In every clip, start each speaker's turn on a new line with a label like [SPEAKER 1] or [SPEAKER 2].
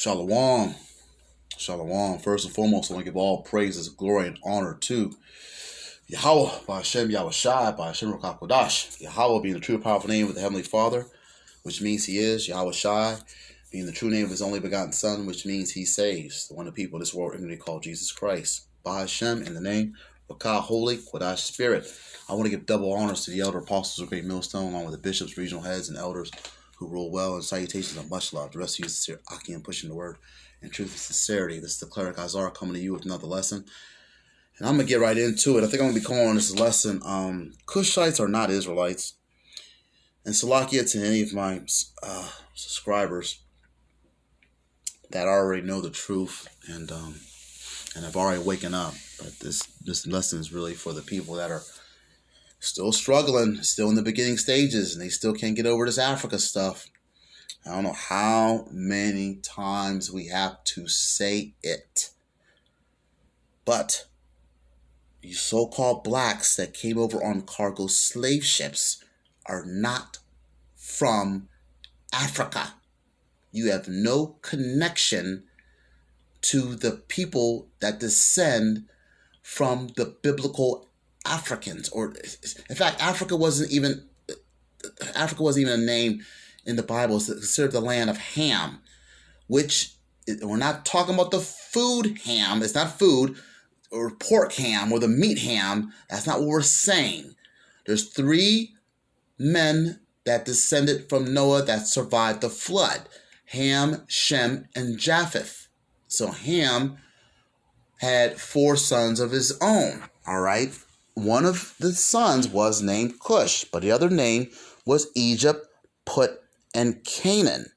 [SPEAKER 1] Shalom. Shalom. First and foremost, I want to give all praises, glory, and honor to Yahweh, by Hashem Yahweh Shai, by Hashem Ruach HaKodash. Yahweh being the true powerful name of the Heavenly Father, which means He is. Yahweh Shai being the true name of His only begotten Son, which means He saves. The one of the people of this world ignorantly called Jesus Christ. By Hashem, in the name of Ka, Holy Kodash Spirit. I want to give double honors to the elder apostles of Great Millstone, along with the bishops, regional heads, and elders who rule well, and salutations of much love. The rest of you sincere Aki and pushing the word in truth and sincerity. This is the cleric Azar coming to you with another lesson. And I'm going to get right into it. I think I'm going to be calling this lesson, Cushites are not Israelites. And Salakia to any of my subscribers that already know the truth and have already waken up. But this lesson is really for the people that are still struggling, still in the beginning stages, and they still can't get over this Africa stuff. I don't know how many times we have to say it. But you so-called blacks that came over on cargo slave ships are not from Africa. You have no connection to the people that descend from the biblical Africans. Or, in fact, Africa wasn't even a name in the Bible. It's considered the land of Ham, which we're not talking about the food ham. It's not food, or pork ham, or the meat ham. That's not what we're saying. There's 3 men that descended from Noah that survived the flood: Ham, Shem, and Japheth. So Ham had 4 sons of his own. All right. One of the sons was named Cush, but the other name was Egypt, Put, and Canaan.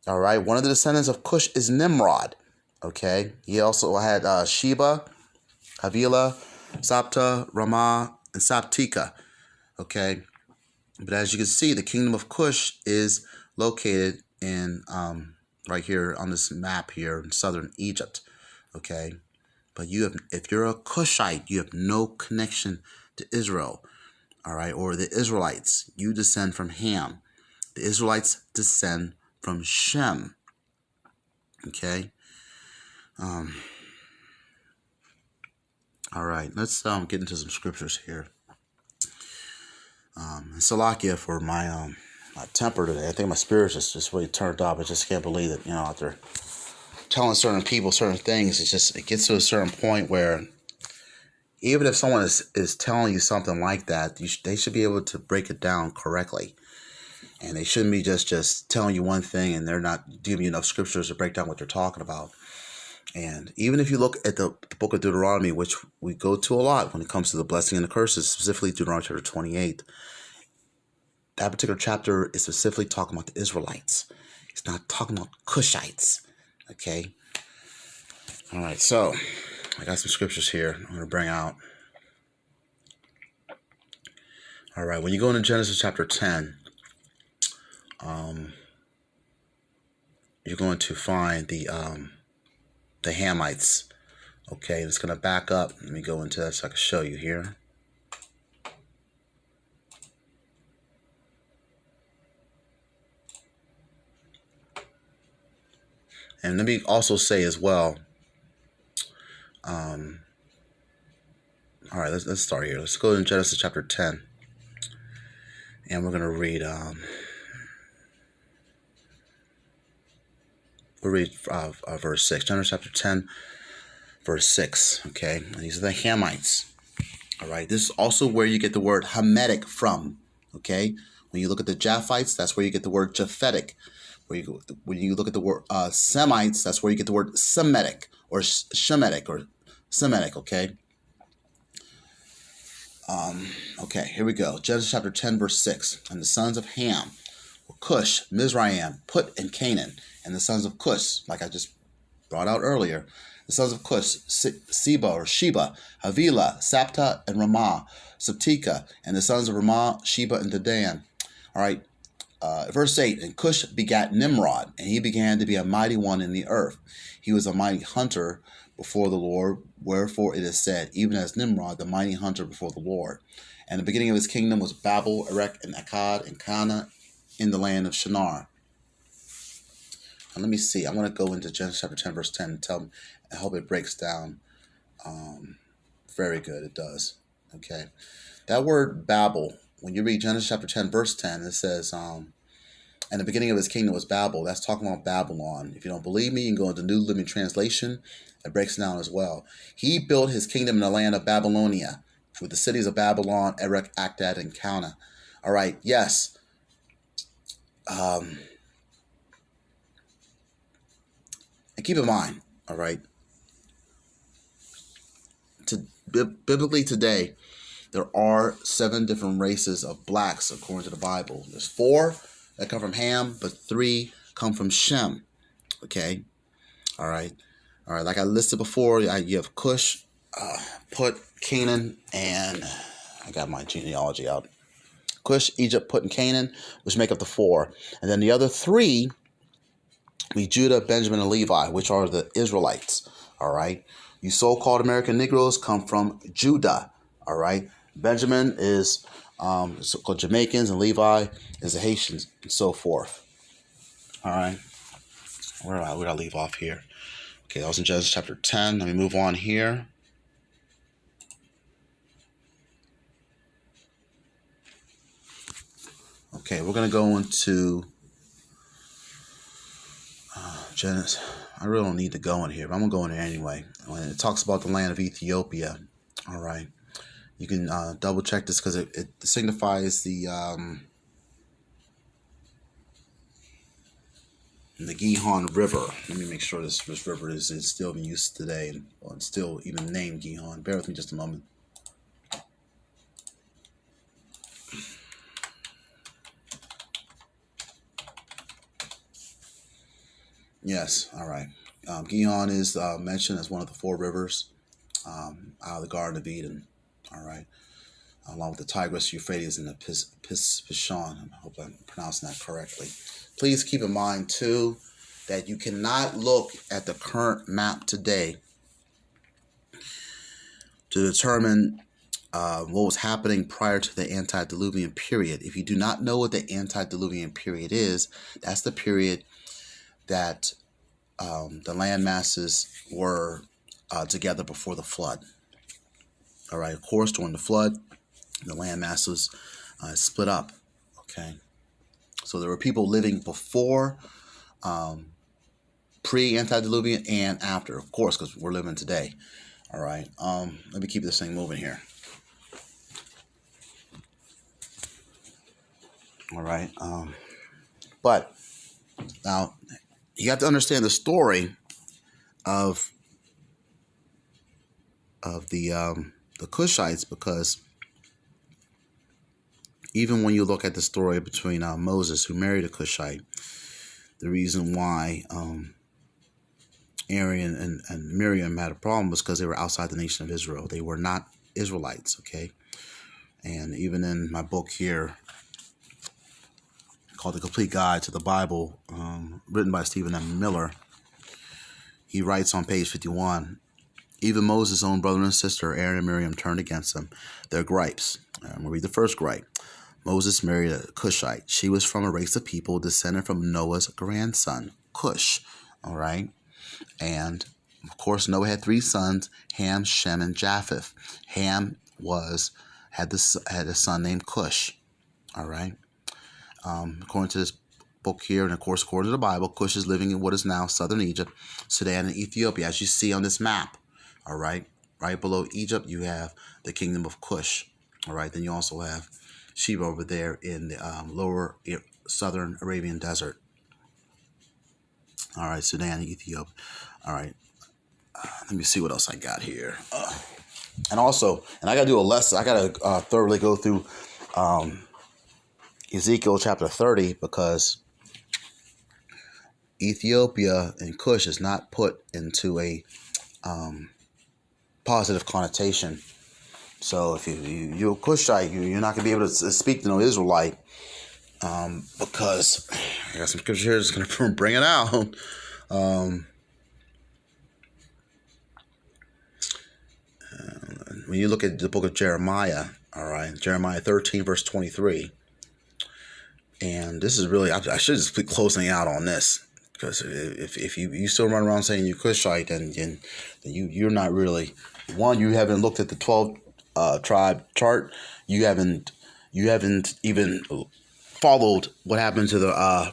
[SPEAKER 1] All right. One of the descendants of Cush is Nimrod. Okay. He also had Sheba, Havilah, Sapta, Ramah, and Saptika. Okay. But as you can see, the kingdom of Cush is located in right here on this map here in southern Egypt. Okay. But if you're a Cushite, you have no connection to Israel. All right. Or the Israelites. You descend from Ham. The Israelites descend from Shem. Okay. All right. Let's get into some scriptures here. Salakia for my temper today. I think my spirit's just really turned up. I just can't believe it. After telling certain people certain things, it gets to a certain point where even if someone is telling you something like that, they should be able to break it down correctly. And they shouldn't be just telling you one thing and they're not giving you enough scriptures to break down what they're talking about. And even if you look at the book of Deuteronomy, which we go to a lot when it comes to the blessing and the curses, specifically Deuteronomy chapter 28, that particular chapter is specifically talking about the Israelites. It's not talking about Cushites. Okay? All right, so I got some scriptures here I'm going to bring out. All right, when you go into Genesis chapter 10, you're going to find the Hamites. Okay, it's going to back up. Let me go into that so I can show you here. And let me also say as well, all right, let's start here. Let's go to Genesis chapter 10. And we're going to read, verse 6. Genesis chapter 10, verse 6. Okay, and these are the Hamites. All right, this is also where you get the word Hamitic from. Okay, when you look at the Japhites, that's where you get the word Japhetic. When you look at the word Semites, that's where you get the word Semitic or Shemitic or Semitic, okay? Okay, here we go. Genesis chapter 10, verse 6. And the sons of Ham were Cush, Mizraim, Put, and Canaan. And the sons of Cush, like I just brought out earlier, the sons of Cush, Seba or Sheba, Havilah, Sapta, and Ramah, Saptika. And the sons of Ramah, Sheba, and Dedan. All right. Verse 8, and Cush begat Nimrod, and he began to be a mighty one in the earth. He was a mighty hunter before the Lord, wherefore it is said, even as Nimrod, the mighty hunter before the Lord. And the beginning of his kingdom was Babel, Erech, and Akkad, and Cana in the land of Shinar. let me see. I'm going to go into Genesis chapter 10, verse 10 and tell them. I hope it breaks down. Very good. It does. Okay. That word Babel, when you read Genesis chapter 10, verse 10, it says, and the beginning of his kingdom was Babel. That's talking about Babylon. If you don't believe me, you can go into New Living Translation. It breaks it down as well. He built his kingdom in the land of Babylonia, with the cities of Babylon, Erech, Akkad, and Calneh. All right. Yes. And keep in mind, all right, biblically today, there are 7 different races of blacks according to the Bible. There's 4 that come from Ham, but 3 come from Shem. Okay, all right. Like I listed before, you have Cush, Put, Canaan, and I got my genealogy out. Cush, Egypt, Put, and Canaan, which make up the 4, and then the other 3 be Judah, Benjamin, and Levi, which are the Israelites. All right. You so-called American Negroes come from Judah. All right. Benjamin is so-called Jamaicans, and Levi is the Haitians, and so forth. All right. Where did I leave off here? Okay, that was in Genesis chapter 10. Let me move on here. Okay, we're going to go into Genesis. I really don't need to go in here, but I'm going to go in here anyway. When it talks about the land of Ethiopia, all right, you can double check this because it signifies the Gihon River. Let me make sure this river is still being used today, and it's still even named Gihon. Bear with me just a moment. Yes, all right. Gihon is mentioned as one of the 4 rivers out of the Garden of Eden. All right, along with the Tigris, Euphrates, and the Pishon. I hope I'm pronouncing that correctly. Please keep in mind too that you cannot look at the current map today to determine what was happening prior to the antediluvian period. If you do not know what the antediluvian period is, that's the period that the land masses were together before the flood. All right, of course, during the flood, the land masses split up. Okay, so there were people living before, pre-antediluvian, and after, of course, because we're living today. All right, let me keep this thing moving here. All right, but now you have to understand the story of the Cushites, because even when you look at the story between Moses, who married a Cushite, the reason why Aaron and Miriam had a problem was because they were outside the nation of Israel. They were not Israelites, okay? And even in my book here, called The Complete Guide to the Bible, written by Stephen M. Miller, he writes on page 51, even Moses' own brother and sister, Aaron and Miriam, turned against him. Their gripes. I'm going to read the first gripe. Moses married a Cushite. She was from a race of people descended from Noah's grandson, Cush. All right? And, of course, Noah had 3 sons, Ham, Shem, and Japheth. Ham had a son named Cush. All right? According to this book here, and of course, according to the Bible, Cush is living in what is now southern Egypt, Sudan, and Ethiopia, as you see on this map. All right, right below Egypt, you have the kingdom of Cush. All right, then you also have Sheba over there in the lower southern Arabian desert. All right, Sudan and Ethiopia. All right, let me see what else I got here. And also, and I got to do a lesson. I got to thoroughly go through Ezekiel chapter 30, because Ethiopia and Cush is not put into a positive connotation. So if you're a Cushite, you're not going to be able to speak to no Israelite, because I got some scripture here that's going to bring it out. When you look at the book of Jeremiah, all right, Jeremiah 13, verse 23, and this is really, I should just be closing out on this. Because if you still run around saying you're Cushite, then you're not really. One, you haven't looked at the 12 tribe chart. You haven't even followed what happened to the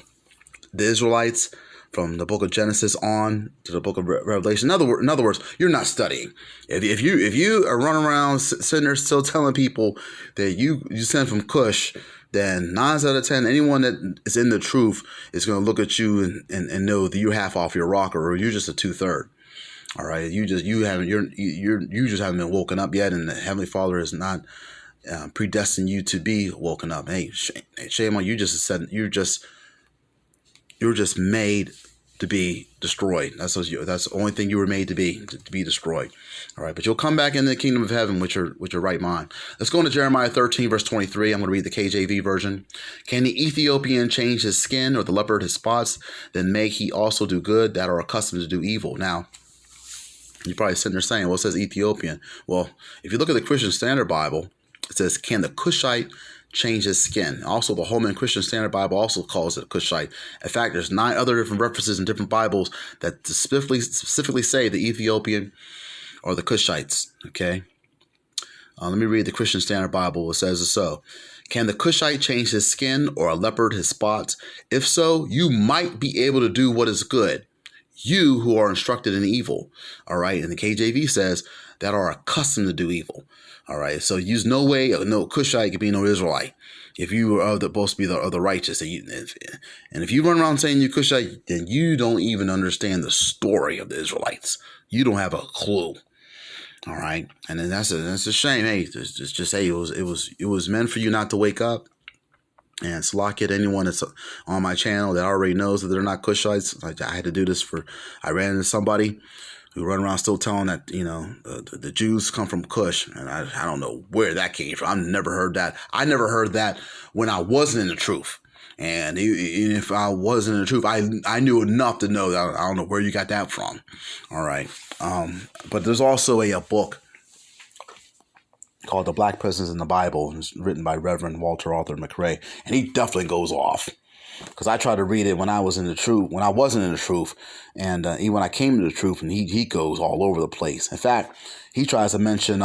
[SPEAKER 1] Israelites from the book of Genesis on to the book of Revelation. In other words, you're not studying. If you are running around sitting there still telling people that you sent from Cush, then 9 out of 10, anyone that is in the truth is going to look at you and know that you're half off your rocker, or you're just a 2/3. All right, you just haven't been woken up yet, and the Heavenly Father has not predestined you to be woken up. Hey, shame on you! You're just made to be destroyed. That's the only thing you were made to be destroyed. All right, but you'll come back into the kingdom of heaven with your right mind. Let's go into Jeremiah 13, verse 23. I'm going to read the KJV version. Can the Ethiopian change his skin, or the leopard his spots? Then may he also do good that are accustomed to do evil. Now, you're probably sitting there saying, well, it says Ethiopian. Well, if you look at the Christian Standard Bible, it says, can the Cushite change his skin? Also, the Holman Christian Standard Bible also calls it a Cushite. In fact, there's 9 other different references in different Bibles that specifically say the Ethiopian or the Cushites. Okay, let me read the Christian Standard Bible. It says so. Can the Cushite change his skin, or a leopard his spots? If so, you might be able to do what is good, you who are instructed in evil. All right, and the KJV says that are accustomed to do evil. All right, so use no way, no Cushite could be no Israelite if you are supposed to be the righteous. And if you run around saying you're Cushite, then you don't even understand the story of the Israelites. You don't have a clue. All right, and then that's a shame. Hey, just hey, it was meant for you not to wake up. And Salakia, anyone that's on my channel that already knows that they're not Cushites, like I had to do this I ran into somebody who run around still telling that, the Jews come from Cush. And I don't know where that came from. I've never heard that. I never heard that when I wasn't in the truth. And even if I wasn't in the truth, I knew enough to know that I don't know where you got that from. All right. But there's also a book called The Black Presence in the Bible. It's written by Reverend Walter Arthur McRae. And he definitely goes off. Because I tried to read it when I was in the truth, when I wasn't in the truth, and even when I came to the truth, and he goes all over the place. In fact, he tries to mention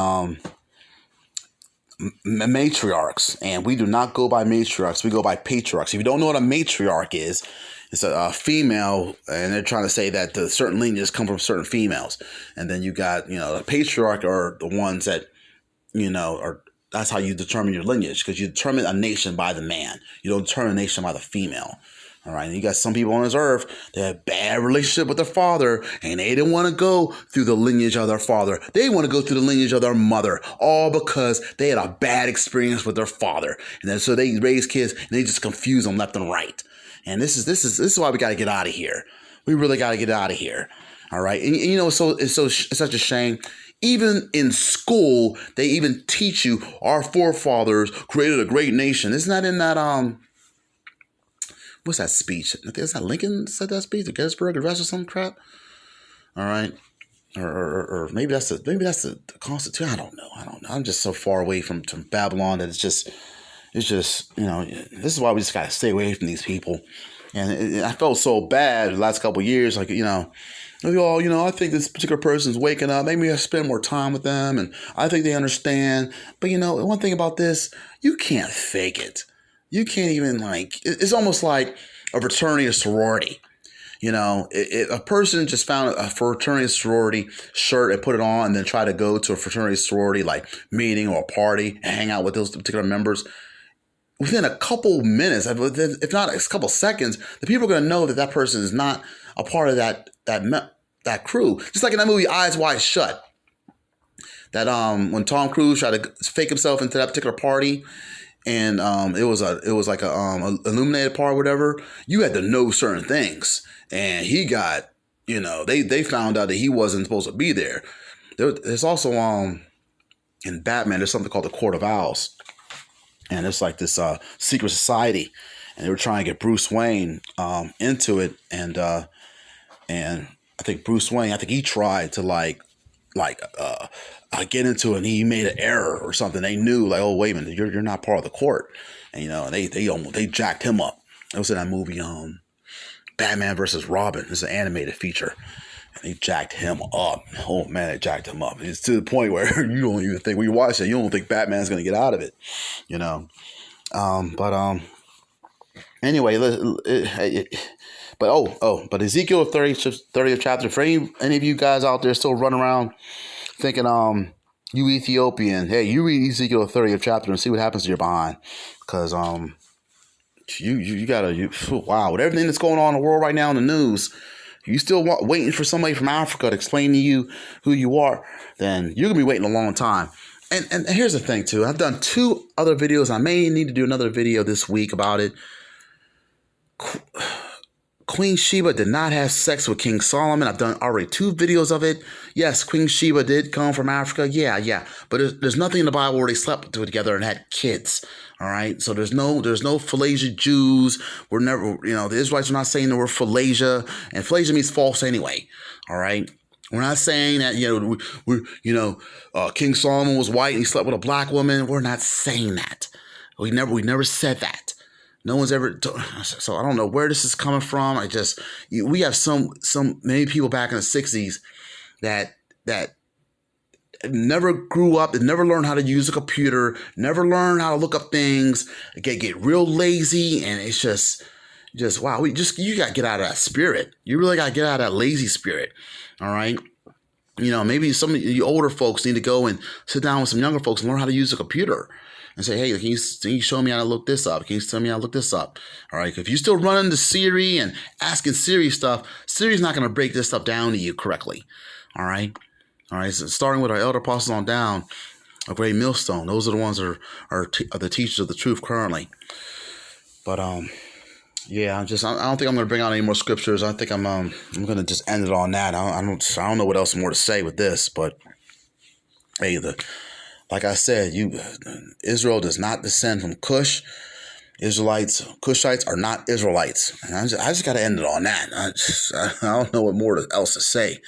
[SPEAKER 1] matriarchs, and we do not go by matriarchs. We go by patriarchs. If you don't know what a matriarch is, it's a female, and they're trying to say that the certain lineages come from certain females. And then you got, the patriarch are the ones that, that's how you determine your lineage, because you determine a nation by the man. You don't determine a nation by the female. All right. And you got some people on this earth that have bad relationship with their father, and they didn't want to go through the lineage of their father. They want to go through the lineage of their mother, all because they had a bad experience with their father. And then so they raise kids and they just confuse them left and right. And this is why we got to get out of here. We really got to get out of here. All right. And it's such a shame. Even in school, they even teach you our forefathers created a great nation. Isn't that in that what's that speech? I think is that Lincoln said that speech, the Gettysburg Address or some crap. All right, or maybe that's the Constitution. I don't know. I'm just so far away from Babylon that it's just this is why we just gotta stay away from these people. And I felt so bad the last couple of years, I think this particular person's waking up. Maybe I spend more time with them, and I think they understand. But one thing about this, you can't fake it. You can't even it's almost like a fraternity or sorority. If a person just found a fraternity or sorority shirt and put it on, and then try to go to a fraternity or sorority meeting or a party and hang out with those particular members, within a couple minutes, if not a couple seconds, the people are going to know that person is not a part of that crew. Just like in that movie Eyes Wide Shut, that when Tom Cruise tried to fake himself into that particular party, and it was like a illuminated party or whatever. You had to know certain things, and he got they found out that he wasn't supposed to be there. There's also in Batman there's something called the Court of Owls. And it's like this secret society, and they were trying to get Bruce Wayne into it, and I think Bruce Wayne, he tried to get into it, and he made an error or something. They knew oh wait a minute, you're not part of the court, and they jacked him up. It was in that movie Batman versus Robin. It's an animated feature. And they jacked him up. Oh, man, they jacked him up. It's to the point where you don't even think, when you watch it, you don't think Batman's going to get out of it, you know. Anyway, but Ezekiel 30th chapter, for any of you guys out there still running around thinking, you Ethiopian, hey, you read Ezekiel 30th chapter and see what happens to your behind. Because, you gotta, wow, with everything that's going on in the world right now in the news, you still waiting for somebody from Africa to explain to you who you are, then you're going to be waiting a long time. And here's the thing, too. I've done 2 other videos. I may need to do another video this week about it. Queen Sheba did not have sex with King Solomon. I've done already 2 videos of it. Yes, Queen Sheba did come from Africa. Yeah. But there's nothing in the Bible where they slept together and had kids. All right. So there's no Phalasia Jews. We're never, the Israelites are not saying the word Phalasia, and Phalasia means false anyway. All right. We're not saying that, King Solomon was white and he slept with a black woman. We're not saying that. We never said that. No one's ever, so I don't know where this is coming from. We have many people back in the 60s that never grew up, that never learned how to use a computer, never learned how to look up things, get real lazy, and it's just wow, you got to get out of that spirit. You really got to get out of that lazy spirit, all right? Maybe some of you older folks need to go and sit down with some younger folks and learn how to use a computer. And say, hey, can you show me how to look this up? Can you tell me how to look this up? All right. If you're still running to Siri and asking Siri stuff, Siri's not going to break this stuff down to you correctly. All right. So starting with our elder apostles on down, a great millstone. Those are the ones that are the teachers of the truth currently. But yeah, I don't think I'm going to bring out any more scriptures. I think I'm going to just end it on that. I don't know what else more to say with this, but hey, like I said, Israel does not descend from Cush. Cushites are not Israelites. And I just got to end it on that. I don't know what more else to say.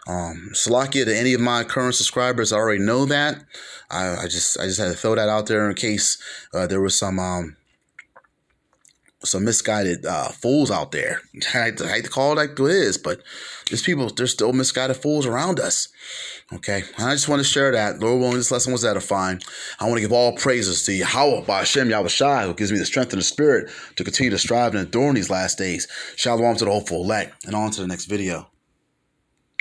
[SPEAKER 1] Salakia to any of my current subscribers, I already know that. I just had to throw that out there in case there was some misguided fools out there. I hate to call it like it is, but there's still misguided fools around us. Okay, I just want to share that. Lord willing, this lesson was edifying. I want to give all praises to Yahweh, by Hashem, Yahushai, who gives me the strength and the spirit to continue to strive and endure in these last days. Shalom to the hopeful elect, and on to the next video.